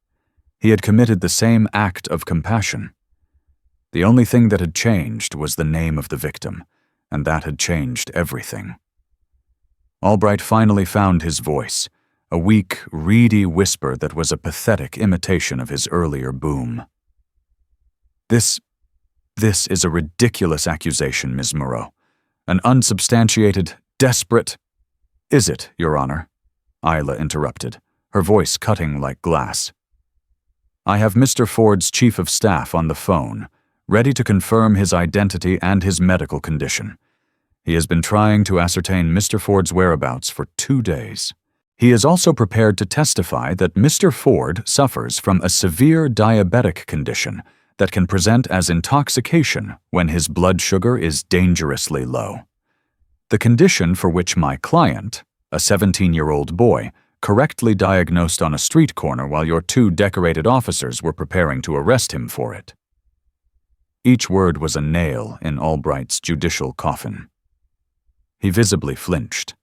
He had committed the same act of compassion. The only thing that had changed was the name of the victim, and that had changed everything. Albright finally found his voice, a weak, reedy whisper that was a pathetic imitation of his earlier boom. This is a ridiculous accusation, Ms. Moreau. An unsubstantiated, desperate— Is it, Your Honor? Isla interrupted, her voice cutting like glass. I have Mr. Ford's chief of staff on the phone, ready to confirm his identity and his medical condition. He has been trying to ascertain Mr. Ford's whereabouts for 2 days. He is also prepared to testify that Mr. Ford suffers from a severe diabetic condition that can present as intoxication when his blood sugar is dangerously low. The condition for which my client, a 17-year-old boy, correctly diagnosed on a street corner while your 2 decorated officers were preparing to arrest him for it. Each word was a nail in Albright's judicial coffin. He visibly flinched.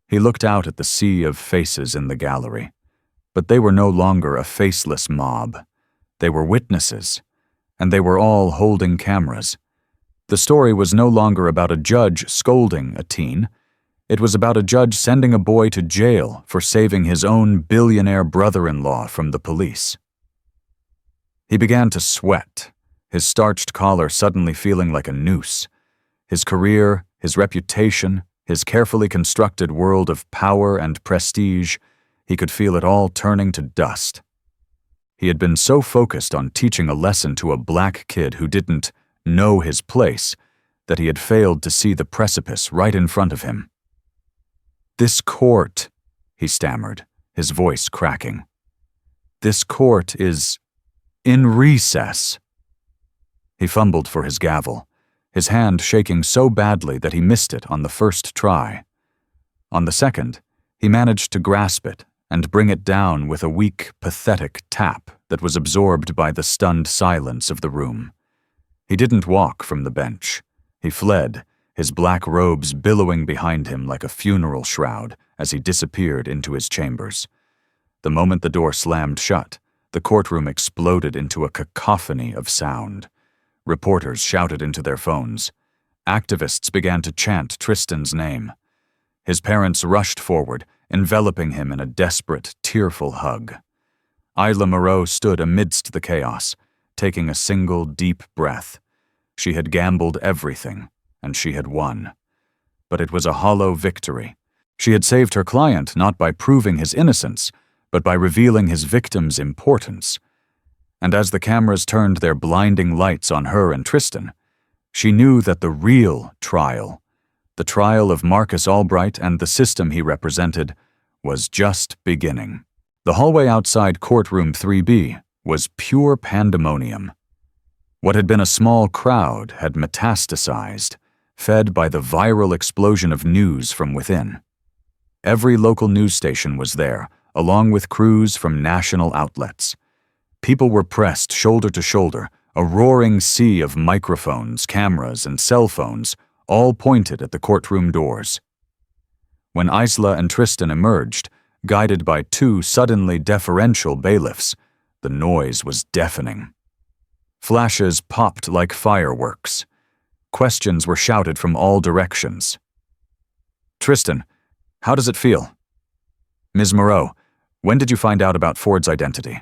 He looked out at the sea of faces in the gallery, but they were no longer a faceless mob. They were witnesses, and they were all holding cameras. The story was no longer about a judge scolding a teen. It was about a judge sending a boy to jail for saving his own billionaire brother-in-law from the police. He began to sweat, his starched collar suddenly feeling like a noose. His career, his reputation, his carefully constructed world of power and prestige, he could feel it all turning to dust. He had been so focused on teaching a lesson to a black kid who didn't know his place that he had failed to see the precipice right in front of him. This court, he stammered, his voice cracking. This court is in recess. He fumbled for his gavel, his hand shaking so badly that he missed it on the first try. On the second, he managed to grasp it and bring it down with a weak, pathetic tap that was absorbed by the stunned silence of the room. He didn't walk from the bench. He fled, his black robes billowing behind him like a funeral shroud as he disappeared into his chambers. The moment the door slammed shut, the courtroom exploded into a cacophony of sound. Reporters shouted into their phones. Activists began to chant Tristan's name. His parents rushed forward, enveloping him in a desperate, tearful hug. Isla Moreau stood amidst the chaos, taking a single deep breath. She had gambled everything, and she had won. But it was a hollow victory. She had saved her client not by proving his innocence, but by revealing his victim's importance. And as the cameras turned their blinding lights on her and Tristan, she knew that the real trial, the trial of Marcus Albright and the system he represented, was just beginning. The hallway outside courtroom 3B was pure pandemonium. What had been a small crowd had metastasized, fed by the viral explosion of news from within. Every local news station was there, along with crews from national outlets. People were pressed shoulder to shoulder, a roaring sea of microphones, cameras, and cell phones, all pointed at the courtroom doors. When Isla and Tristan emerged, guided by 2 suddenly deferential bailiffs, the noise was deafening. Flashes popped like fireworks. Questions were shouted from all directions. Tristan, how does it feel? Ms. Moreau, when did you find out about Ford's identity?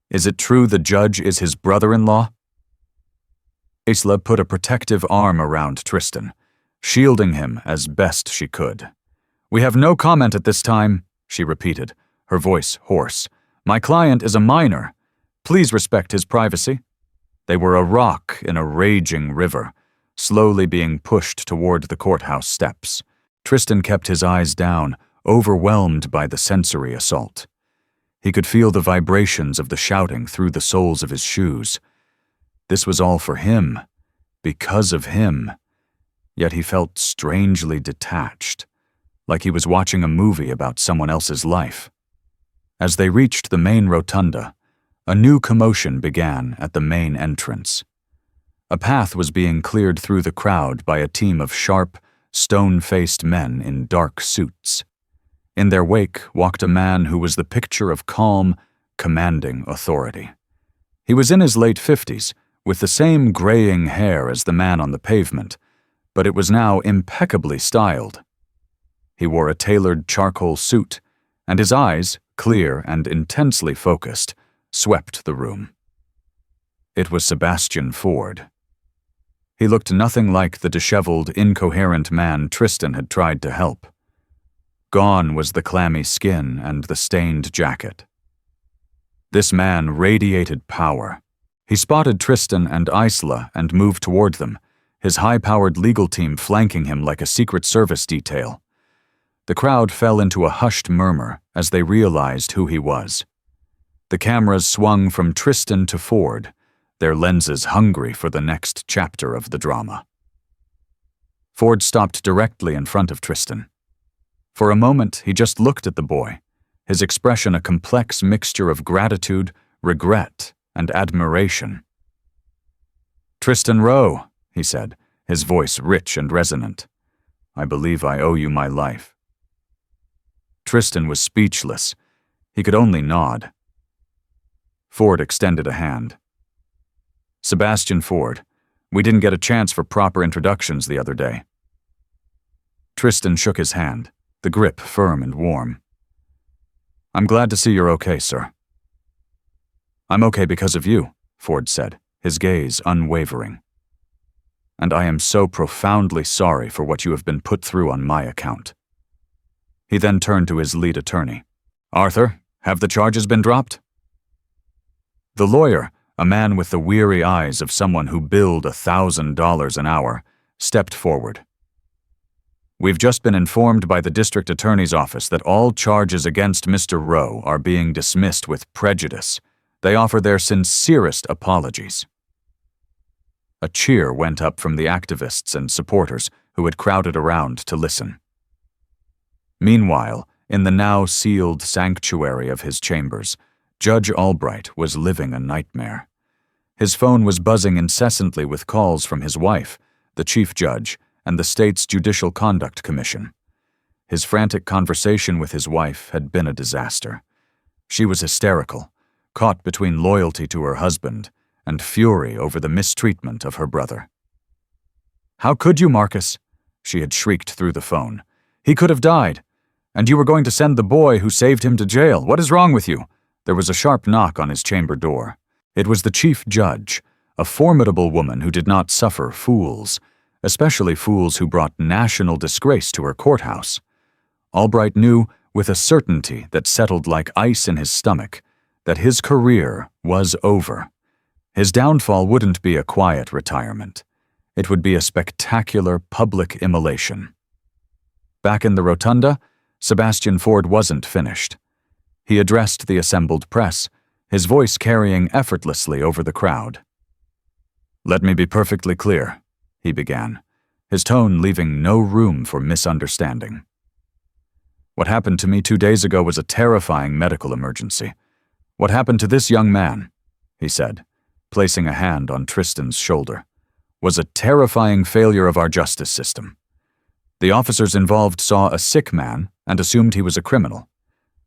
Is it true the judge is his brother-in-law? Isla put a protective arm around Tristan, shielding him as best she could. We have no comment at this time, she repeated, her voice hoarse. My client is a minor. Please respect his privacy. They were a rock in a raging river, slowly being pushed toward the courthouse steps. Tristan kept his eyes down, overwhelmed by the sensory assault. He could feel the vibrations of the shouting through the soles of his shoes. This was all for him, because of him. Yet he felt strangely detached, like he was watching a movie about someone else's life. As they reached the main rotunda, a new commotion began at the main entrance. A path was being cleared through the crowd by a team of sharp, stone-faced men in dark suits. In their wake walked a man who was the picture of calm, commanding authority. He was in his late 50s, with the same graying hair as the man on the pavement, but it was now impeccably styled. He wore a tailored charcoal suit, and his eyes, clear and intensely focused, swept the room. It was Sebastian Ford. He looked nothing like the disheveled, incoherent man Tristan had tried to help. Gone was the clammy skin and the stained jacket. This man radiated power. He spotted Tristan and Isla and moved toward them, his high-powered legal team flanking him like a Secret Service detail. The crowd fell into a hushed murmur as they realized who he was. The cameras swung from Tristan to Ford, their lenses hungry for the next chapter of the drama. Ford stopped directly in front of Tristan. For a moment, he just looked at the boy, his expression a complex mixture of gratitude, regret, and admiration. "Tristan Rowe," he said, his voice rich and resonant. "I believe I owe you my life." Tristan was speechless. He could only nod. Ford extended a hand. "Sebastian Ford, we didn't get a chance for proper introductions the other day." Tristan shook his hand, the grip firm and warm. "I'm glad to see you're okay, sir." "I'm okay because of you," Ford said, his gaze unwavering. "And I am so profoundly sorry for what you have been put through on my account." He then turned to his lead attorney. "Arthur, have the charges been dropped?" The lawyer, a man with the weary eyes of someone who billed $1,000 an hour, stepped forward. "We've just been informed by the district attorney's office that all charges against Mr. Rowe are being dismissed with prejudice. They offer their sincerest apologies." A cheer went up from the activists and supporters who had crowded around to listen. Meanwhile, in the now sealed sanctuary of his chambers, Judge Albright was living a nightmare. His phone was buzzing incessantly with calls from his wife, the chief judge, and the state's Judicial Conduct Commission. His frantic conversation with his wife had been a disaster. She was hysterical, caught between loyalty to her husband and fury over the mistreatment of her brother. "How could you, Marcus?" she had shrieked through the phone. "He could have died. And you were going to send the boy who saved him to jail. What is wrong with you?" There was a sharp knock on his chamber door. It was the chief judge, a formidable woman who did not suffer fools, especially fools who brought national disgrace to her courthouse. Albright knew, with a certainty that settled like ice in his stomach, that his career was over. His downfall wouldn't be a quiet retirement. It would be a spectacular public immolation. Back in the rotunda, Sebastian Ford wasn't finished. He addressed the assembled press, his voice carrying effortlessly over the crowd. "Let me be perfectly clear," he began, his tone leaving no room for misunderstanding. "What happened to me 2 days ago was a terrifying medical emergency. What happened to this young man," he said, placing a hand on Tristan's shoulder, "was a terrifying failure of our justice system. The officers involved saw a sick man and assumed he was a criminal.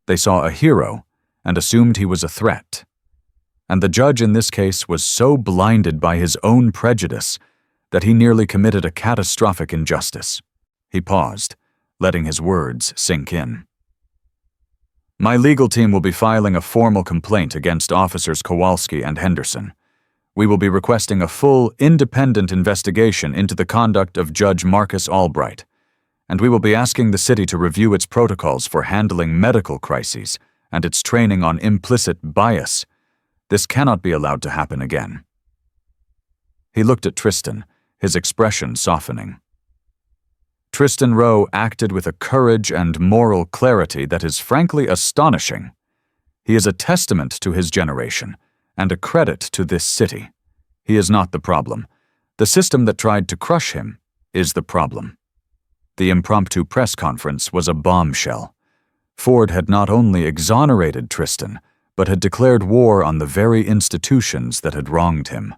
They saw a hero and assumed he was a threat. And the judge in this case was so blinded by his own prejudice that he nearly committed a catastrophic injustice." He paused, letting his words sink in. "My legal team will be filing a formal complaint against Officers Kowalski and Henderson. We will be requesting a full, independent investigation into the conduct of Judge Marcus Albright, and we will be asking the city to review its protocols for handling medical crises and its training on implicit bias. This cannot be allowed to happen again." He looked at Tristan, his expression softening. Tristan Rowe acted with a courage and moral clarity that is frankly astonishing. He is a testament to his generation and a credit to this city. He is not the problem. The system that tried to crush him is the problem. The impromptu press conference was a bombshell. Ford had not only exonerated Tristan, but had declared war on the very institutions that had wronged him.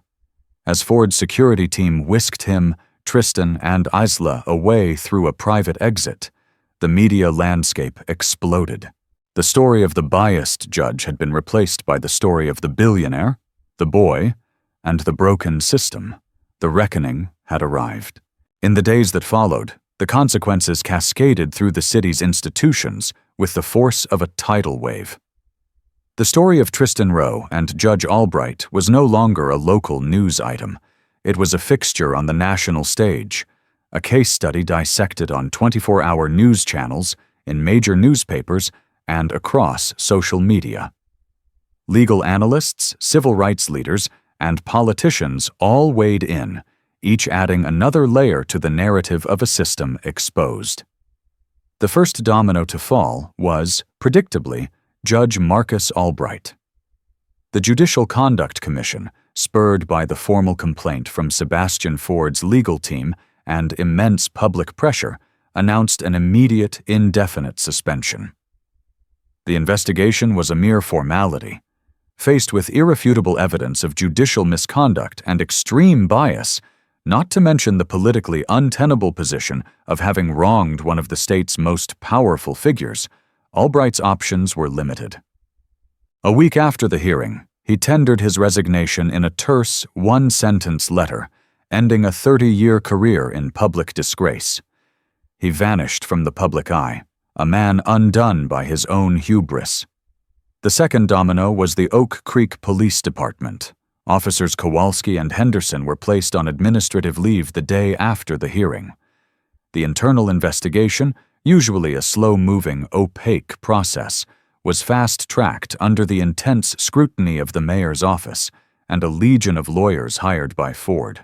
As Ford's security team whisked him, Tristan, and Isla away through a private exit, the media landscape exploded. The story of the biased judge had been replaced by the story of the billionaire, the boy, and the broken system. The reckoning had arrived. In the days that followed, The consequences cascaded through the city's institutions with the force of a tidal wave. The story of Tristan Rowe and Judge Albright was no longer a local news item. It was a fixture on the national stage, a case study dissected on 24-hour news channels, in major newspapers, and across social media. Legal analysts, civil rights leaders, and politicians all weighed in, each adding another layer to the narrative of a system exposed. The first domino to fall was, predictably, Judge Marcus Albright. The Judicial Conduct Commission, spurred by the formal complaint from Sebastian Ford's legal team and immense public pressure, announced an immediate, indefinite suspension. The investigation was a mere formality. Faced with irrefutable evidence of judicial misconduct and extreme bias, not to mention the politically untenable position of having wronged one of the state's most powerful figures, Albright's options were limited. A week after the hearing, he tendered his resignation in a terse, one-sentence letter, ending a 30-year career in public disgrace. He vanished from the public eye, a man undone by his own hubris. The second domino was the Oak Creek Police Department. Officers Kowalski and Henderson were placed on administrative leave the day after the hearing. The internal investigation, usually a slow-moving, opaque process, was fast-tracked under the intense scrutiny of the mayor's office and a legion of lawyers hired by Ford.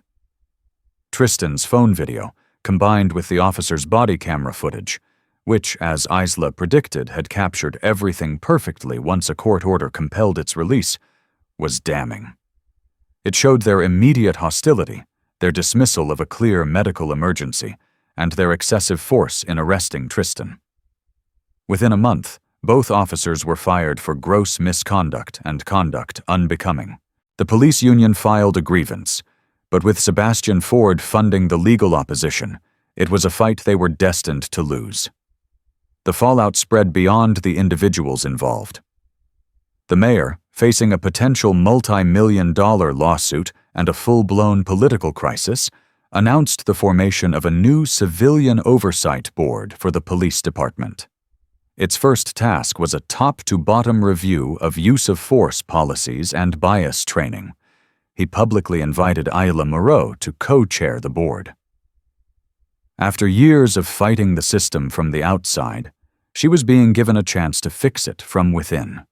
Tristan's phone video, combined with the officer's body camera footage, which, as Isla predicted, had captured everything perfectly once a court order compelled its release, was damning. It showed their immediate hostility, their dismissal of a clear medical emergency, and their excessive force in arresting Tristan. Within a month, both officers were fired for gross misconduct and conduct unbecoming. The police union filed a grievance, but with Sebastian Ford funding the legal opposition, it was a fight they were destined to lose. The fallout spread beyond the individuals involved. The mayor, facing a potential multi-million-dollar lawsuit and a full-blown political crisis, announced the formation of a new civilian oversight board for the police department. Its first task was a top-to-bottom review of use-of-force policies and bias training. He publicly invited Isla Moreau to co-chair the board. After years of fighting the system from the outside, she was being given a chance to fix it from within.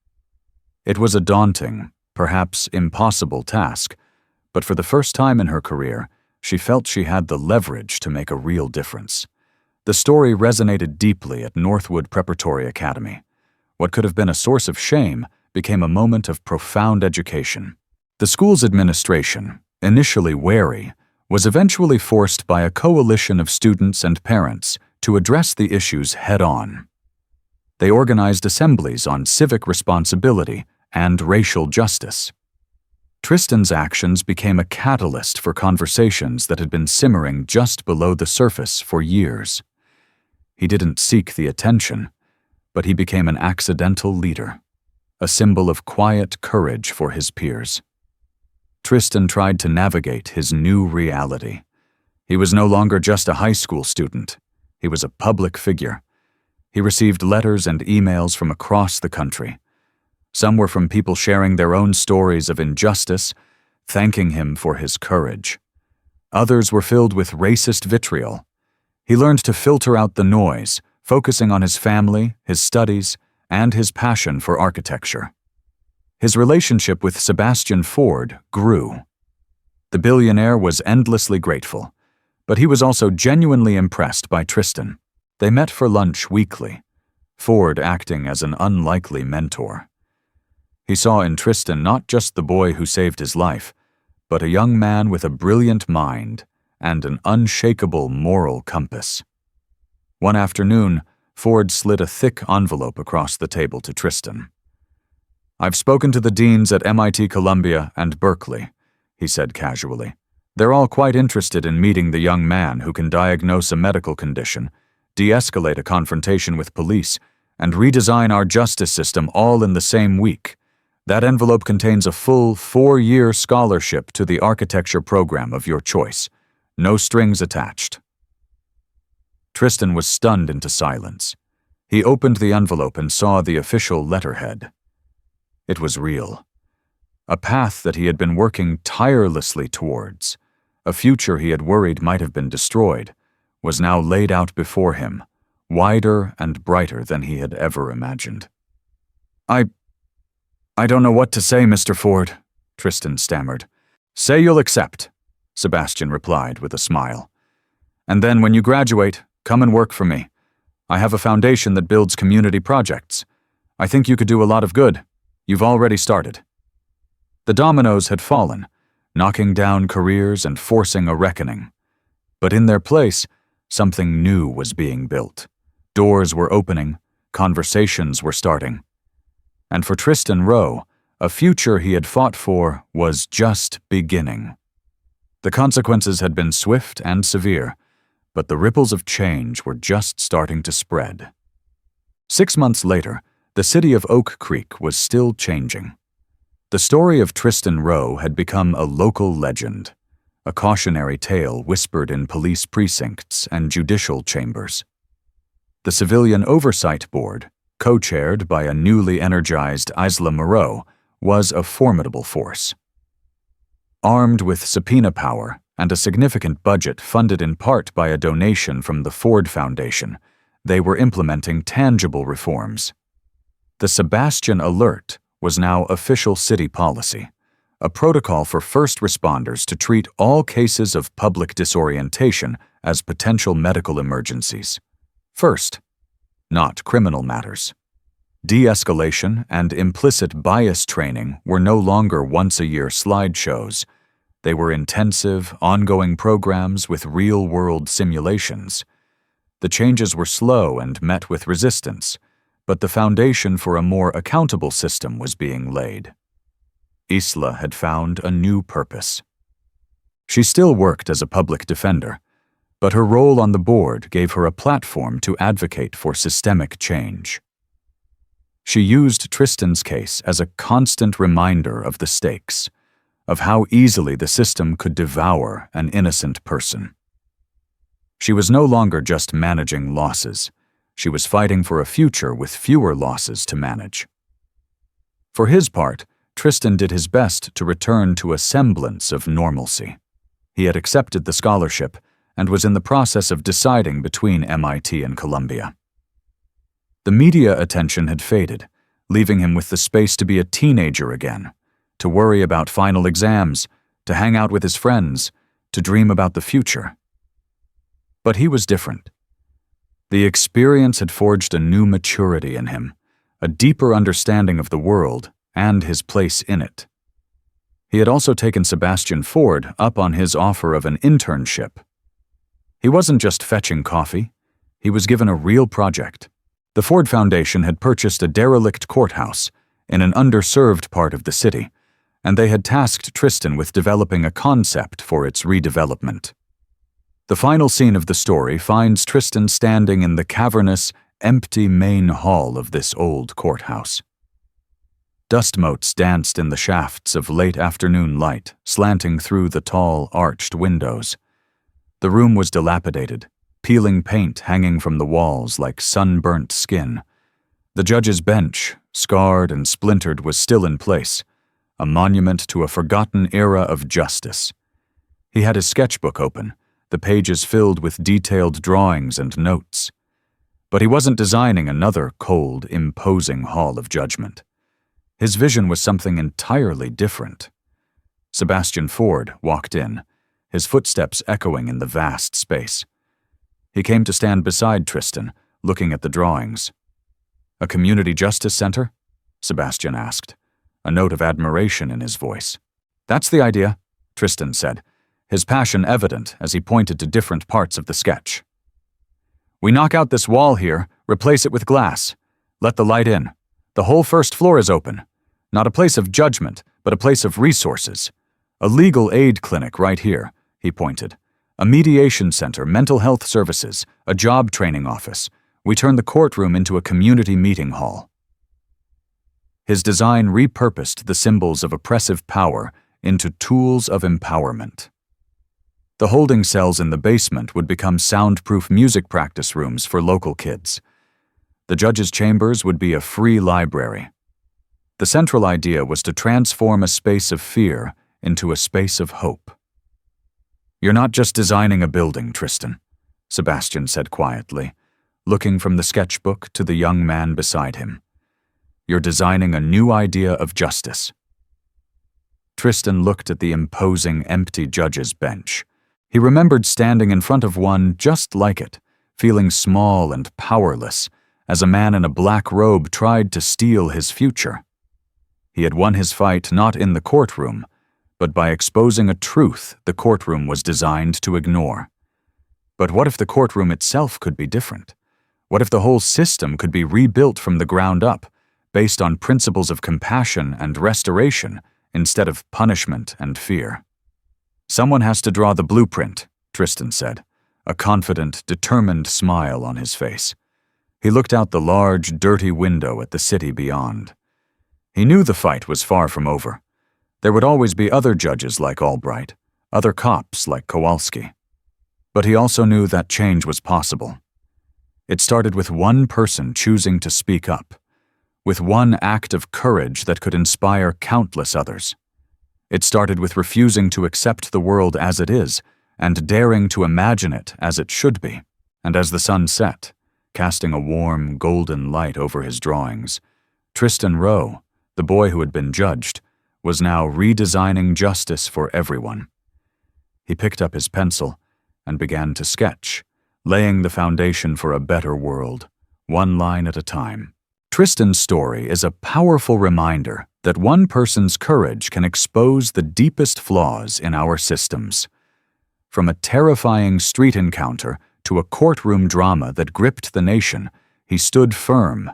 It was a daunting, perhaps impossible task, but for the first time in her career, she felt she had the leverage to make a real difference. The story resonated deeply at Northwood Preparatory Academy. What could have been a source of shame became a moment of profound education. The school's administration, initially wary, was eventually forced by a coalition of students and parents to address the issues head-on. They organized assemblies on civic responsibility and racial justice. Tristan's actions became a catalyst for conversations that had been simmering just below the surface for years. He didn't seek the attention, but he became an accidental leader, a symbol of quiet courage for his peers. Tristan tried to navigate his new reality. He was no longer just a high school student. He was a public figure. He received letters and emails from across the country. Some were from people sharing their own stories of injustice, thanking him for his courage. Others were filled with racist vitriol. He learned to filter out the noise, focusing on his family, his studies, and his passion for architecture. His relationship with Sebastian Ford grew. The billionaire was endlessly grateful, but he was also genuinely impressed by Tristan. They met for lunch weekly, Ford acting as an unlikely mentor. He saw in Tristan not just the boy who saved his life, but a young man with a brilliant mind and an unshakable moral compass. One afternoon, Ford slid a thick envelope across the table to Tristan. "I've spoken to the deans at MIT, Columbia, and Berkeley," he said casually. "They're all quite interested in meeting the young man who can diagnose a medical condition, de-escalate a confrontation with police, and redesign our justice system all in the same week. That envelope contains a full 4-year scholarship to the architecture program of your choice. No strings attached." Tristan was stunned into silence. He opened the envelope and saw the official letterhead. It was real. A path that he had been working tirelessly towards, a future he had worried might have been destroyed, was now laid out before him, wider and brighter than he had ever imagined. I don't know what to say, Mr. Ford, Tristan stammered. Say you'll accept, Sebastian replied with a smile. And then when you graduate, come and work for me. I have a foundation that builds community projects. I think you could do a lot of good. You've already started. The dominoes had fallen, knocking down careers and forcing a reckoning. But in their place, something new was being built. Doors were opening, conversations were starting. And for Tristan Rowe, a future he had fought for was just beginning. The consequences had been swift and severe, but the ripples of change were just starting to spread. 6 months later, the city of Oak Creek was still changing. The story of Tristan Rowe had become a local legend, a cautionary tale whispered in police precincts and judicial chambers. The Civilian Oversight Board, co-chaired by a newly energized Isla Moreau, was a formidable force. Armed with subpoena power and a significant budget funded in part by a donation from the Ford Foundation, they were implementing tangible reforms. The Sebastian Alert was now official city policy, a protocol for first responders to treat all cases of public disorientation as potential medical emergencies. First, not criminal matters. De-escalation and implicit bias training were no longer once-a-year slideshows. They were intensive, ongoing programs with real-world simulations. The changes were slow and met with resistance, but the foundation for a more accountable system was being laid. Isla had found a new purpose. She still worked as a public defender, but her role on the board gave her a platform to advocate for systemic change. She used Tristan's case as a constant reminder of the stakes, of how easily the system could devour an innocent person. She was no longer just managing losses. She was fighting for a future with fewer losses to manage. For his part, Tristan did his best to return to a semblance of normalcy. He had accepted the scholarship and was in the process of deciding between MIT and Columbia. The media attention had faded, leaving him with the space to be a teenager again, to worry about final exams, to hang out with his friends, to dream about the future. But he was different. The experience had forged a new maturity in him, a deeper understanding of the world and his place in it. He had also taken Sebastian Ford up on his offer of an internship. He wasn't just fetching coffee, he was given a real project. The Ford Foundation had purchased a derelict courthouse in an underserved part of the city, and they had tasked Tristan with developing a concept for its redevelopment. The final scene of the story finds Tristan standing in the cavernous, empty main hall of this old courthouse. Dust motes danced in the shafts of late afternoon light, slanting through the tall, arched windows. The room was dilapidated, peeling paint hanging from the walls like sunburnt skin. The judge's bench, scarred and splintered, was still in place, a monument to a forgotten era of justice. He had his sketchbook open, the pages filled with detailed drawings and notes. But he wasn't designing another cold, imposing hall of judgment. His vision was something entirely different. Sebastian Ford walked in, his footsteps echoing in the vast space. He came to stand beside Tristan, looking at the drawings. "A community justice center?" Sebastian asked, a note of admiration in his voice. "That's the idea," Tristan said, his passion evident as he pointed to different parts of the sketch. "We knock out this wall here, replace it with glass. Let the light in. The whole first floor is open. Not a place of judgment, but a place of resources. A legal aid clinic right here," he pointed. "A mediation center, mental health services, a job training office. We turn the courtroom into a community meeting hall." His design repurposed the symbols of oppressive power into tools of empowerment. The holding cells in the basement would become soundproof music practice rooms for local kids. The judge's chambers would be a free library. The central idea was to transform a space of fear into a space of hope. "You're not just designing a building, Tristan," Sebastian said quietly, looking from the sketchbook to the young man beside him. "You're designing a new idea of justice." Tristan looked at the imposing, empty judge's bench. He remembered standing in front of one just like it, feeling small and powerless, as a man in a black robe tried to steal his future. He had won his fight not in the courtroom, but by exposing a truth the courtroom was designed to ignore. But what if the courtroom itself could be different? What if the whole system could be rebuilt from the ground up, based on principles of compassion and restoration instead of punishment and fear? "Someone has to draw the blueprint," Tristan said, a confident, determined smile on his face. He looked out the large, dirty window at the city beyond. He knew the fight was far from over. There would always be other judges like Albright, other cops like Kowalski. But he also knew that change was possible. It started with one person choosing to speak up, with one act of courage that could inspire countless others. It started with refusing to accept the world as it is and daring to imagine it as it should be. And as the sun set, casting a warm, golden light over his drawings, Tristan Rowe, the boy who had been judged, was now redesigning justice for everyone. He picked up his pencil and began to sketch, laying the foundation for a better world, one line at a time. Tristan's story is a powerful reminder that one person's courage can expose the deepest flaws in our systems. From a terrifying street encounter to a courtroom drama that gripped the nation, he stood firm,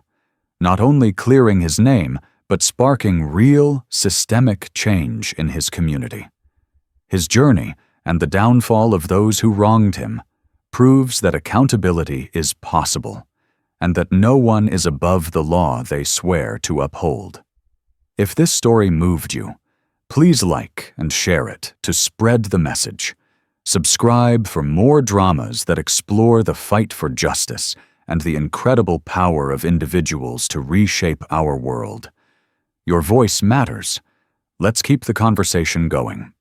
not only clearing his name, but sparking real, systemic change in his community. His journey and the downfall of those who wronged him proves that accountability is possible, and that no one is above the law they swear to uphold. If this story moved you, please like and share it to spread the message. Subscribe for more dramas that explore the fight for justice and the incredible power of individuals to reshape our world. Your voice matters. Let's keep the conversation going.